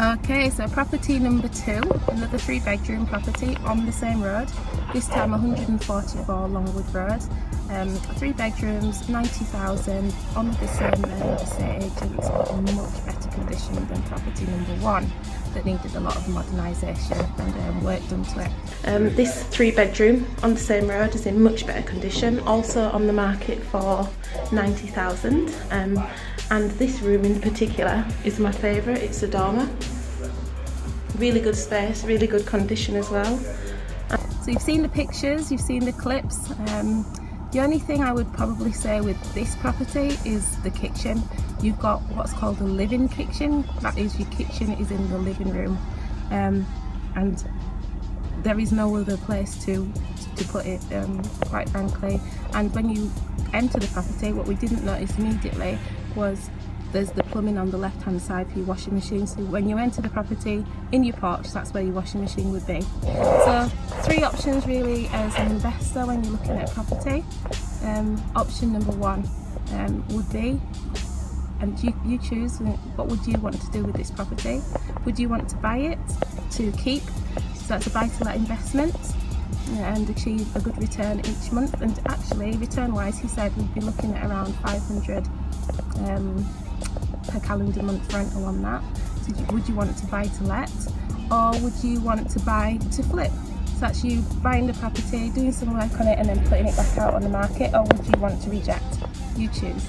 Okay, so property number 2, another 3-bedroom property on the same road, this time 144 Longwood Road. 3 bedrooms, 90,000, on the same estate agents, but in much better condition than property number 1 that needed a lot of modernisation and work done to it. This 3-bedroom on the same road is in much better condition, also on the market for 90,000. And this room in particular is my favourite. It's a dormer. Really good space, really good condition as well. So you've seen the pictures, you've seen the clips. The only thing I would probably say with this property is the kitchen. You've got what's called a living kitchen. That is, your kitchen is in the living room, and there is no other place to put it, quite frankly. And when you enter the property, what we didn't notice immediately was there's the plumbing on the left hand side for your washing machine. So when you enter the property, in your porch, that's where your washing machine would be. So 3 options really as an investor when you're looking at property. Option number 1 would be, and you choose, what would you want to do with this property? Would you want to buy it to keep, so that's a buy to let investment, and achieve a good return each month? And actually, return wise, he said we'd be looking at around 500 per calendar month rental on that. So would you want to buy to let, or would you want to buy to flip? So that's you buying the property, doing some work on it and then putting it back out on the market, or would you want to reject? You choose.